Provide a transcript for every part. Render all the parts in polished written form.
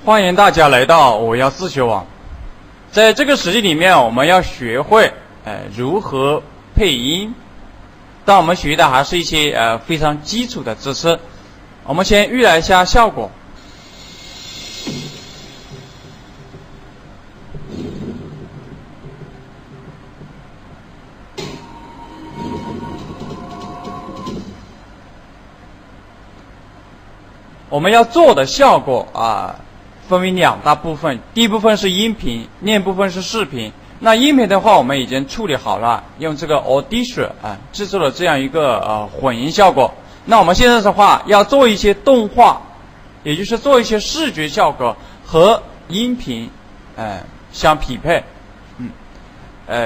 欢迎大家来到我要自学网。在这个实际里面，我们要学会如何配音。但我们学的还是一些非常基础的知识。我们先预览一下效果。我们要做的效果分为两大部分。第一部分是音频，另一部分是视频。那音频的话，我们已经处理好了，用这个 Audition 制作了这样一个混音效果。那我们现在的话要做一些动画，也就是做一些视觉效果和音频相匹配。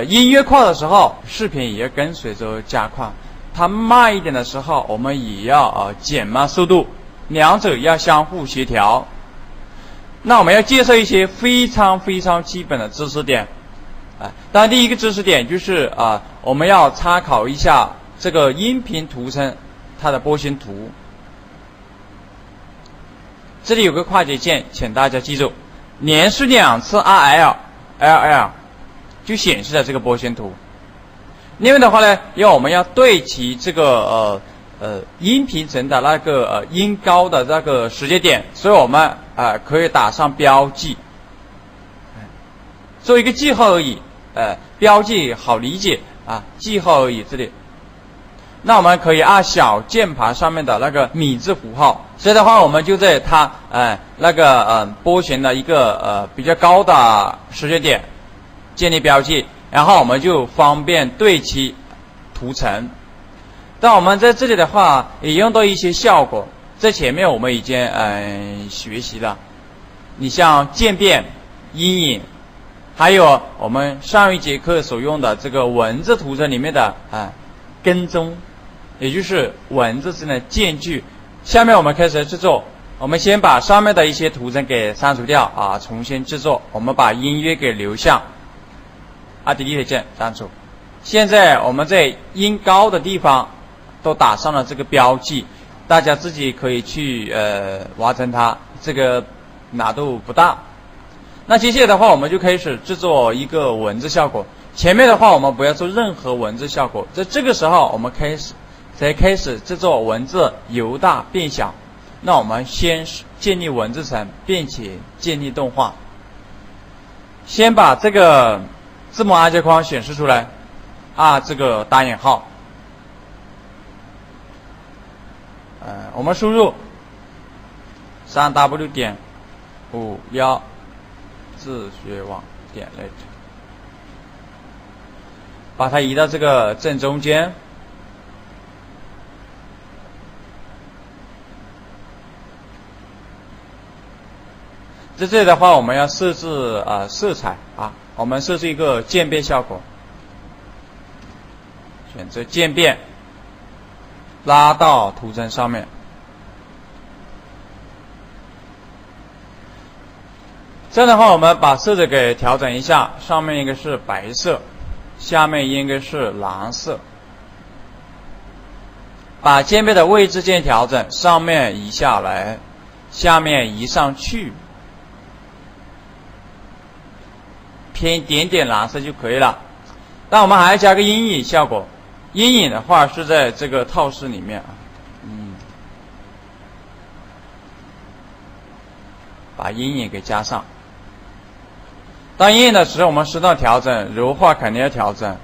音乐快的时候，视频也跟随着加快；它慢一点的时候，我们也要减慢速度，两者要相互协调。那我们要介绍一些非常基本的知识点。当然第一个知识点就是我们要参考一下这个音频图层它的波形图。这里有个快捷键，请大家记住，连续2次 RL 就显示了这个波形图。另外的话呢，我们要对齐这个音频层的那个音高的那个时间点，所以我们可以打上标记，做一个记号而已。标记好理解记号而已。这里，那我们可以按小键盘上面的那个米字符号。所以的话，我们就在它那个波形的一个比较高的时间点建立标记，然后我们就方便对齐图层。但我们在这里的话也用到一些效果，在前面我们已经学习了。你像渐变、阴影，还有我们上一节课所用的这个文字图层里面的跟踪，也就是文字之间的间距。下面我们开始制作。我们先把上面的一些图层给删除掉重新制作。我们把音乐给留下，Delete 键删除。现在我们在音高的地方都打上了这个标记，大家自己可以去完成它，这个难度不大。那接下来的话，我们就开始制作一个文字效果。前面的话我们不要做任何文字效果，在这个时候我们才开始制作文字由大变小。那我们先建立文字层，并且建立动画。先把这个字幕按键框显示出来，这个打引号。我们输入3w 点51自学网.net， 把它移到这个正中间。在这里的话，我们要设置色彩我们设置一个渐变效果，选择渐变，拉到图层上面。这样的话，我们把色彩给调整一下，上面应该是白色，下面应该是蓝色。把渐变的位置键调整，上面移下来，下面移上去，偏一点点蓝色就可以了。但我们还要加个阴影效果，阴影的话是在这个套式里面把阴影给加上。当阴影的时候，我们适当调整，柔化肯定要调整，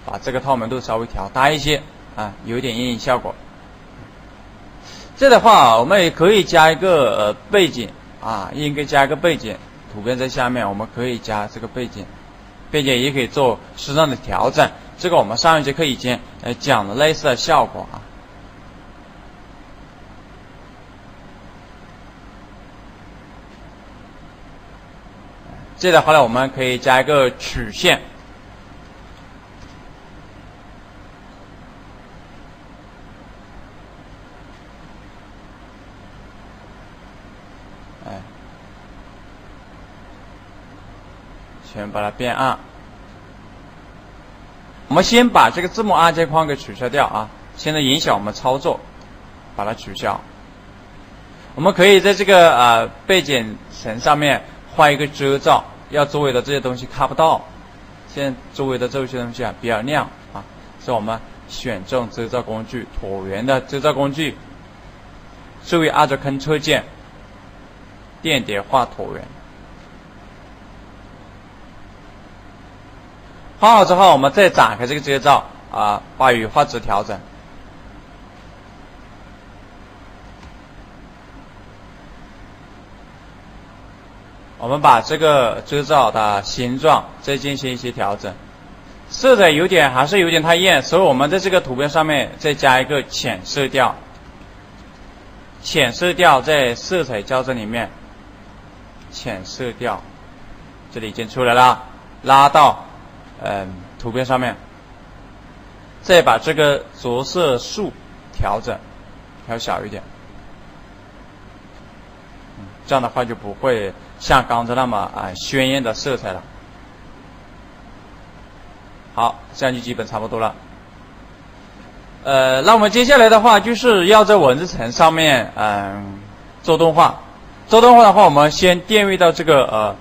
把这个透明度稍微调大一些有一点阴影效果。这的话，我们也可以加一个背景应该加一个背景，图片在下面，我们可以加这个背景，并且也可以做适当的调整。这个我们上一节课已经讲了类似的效果这的话呢，我们可以加一个曲线，先把它变暗。我们先把这个字幕按键框给取消掉现在影响我们操作，把它取消。我们可以在这个背景层上面画一个遮罩，要周围的这些东西看不到。现在周围的这些东西比较亮啊，所以我们选这种遮罩工具，椭圆的遮罩工具。注意按着 Ctrl 键，垫点画椭圆。画好之后，我们再展开这个遮罩把羽化值调整。我们把这个遮罩的形状再进行一些调整，色彩还是有点太艳，所以我们在这个图片上面再加一个浅色调，浅色调在色彩校正里面，浅色调，这里已经出来了，拉到图片上面，再把这个着色数调小一点，这样的话就不会像刚才那么鲜艳的色彩了。好，这样就基本差不多了。那我们接下来的话就是要在文字层上面做动画。做动画的话，我们先电位到这个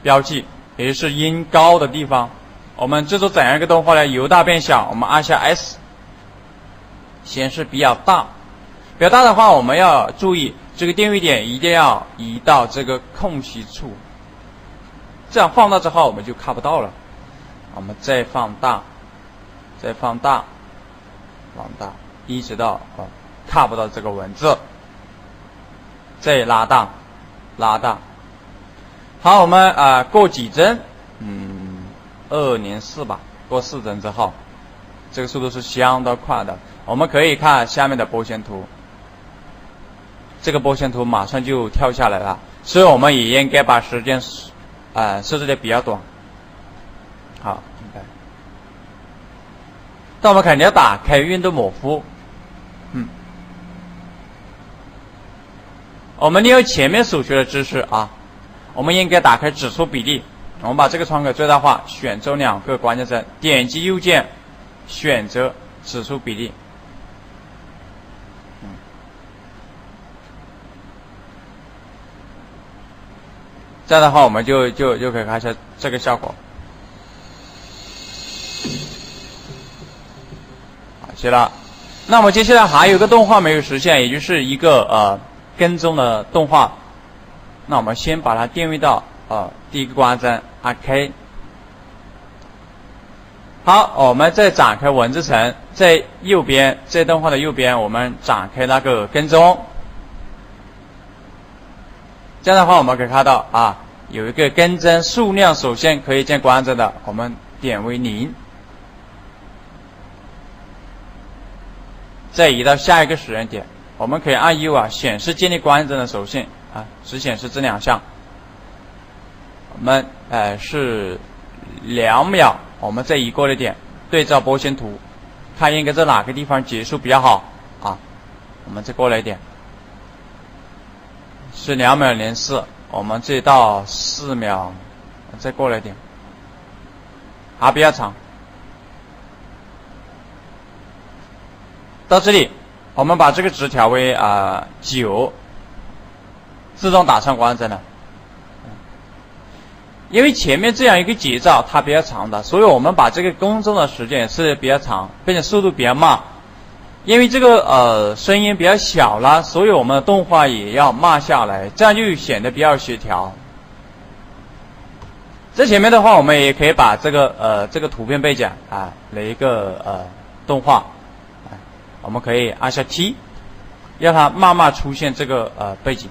标记，也就是音高的地方。我们制作怎样一个动画呢？由大变小，我们按下 S， 显示比较大。比较大的话，我们要注意这个电位点一定要移到这个空隙处，这样放大之后我们就看不到了。我们再放大，再放大，放大，一直到看不到这个文字，再拉大，拉大。好，我们过几帧204吧，过4帧之后，这个速度是相当快的。我们可以看下面的波形图，这个波形图马上就跳下来了，所以我们也应该把时间设置的比较短。好，明白。但我们肯定要打开运动模糊，我们利用前面所学的知识我们应该打开指数比例。我们把这个窗口最大化，选中2个关键词，点击右键，选择指数比例。这样的话，我们就可以看一下这个效果。好，行了。那我们接下来还有一个动画没有实现，也就是一个跟踪的动画。那我们先把它定位到第一个关帧，按 K。好，我们再展开文字层，在右边，在动画的右边，我们展开那个跟踪。这样的话，我们可以看到有一个跟踪数量首先可以见关帧的，我们点为0，再移到下一个使用点，我们可以按右显示建立关帧的属性只显示这2项。我们是2秒，我们再移过来点，对照波形图，看应该在哪个地方结束比较好我们再过来一点，是2秒04，我们再到4秒，再过来一点，比较长。到这里，我们把这个值调为9，自动打上关帧了。因为前面这样一个节奏它比较长的，所以我们把这个跟踪的时间是比较长，并且速度比较慢。因为这个声音比较小了，所以我们的动画也要慢下来，这样就显得比较协调。在前面的话，我们也可以把这个图片背景来一个动画，我们可以按下 T， 让它慢慢出现这个背景。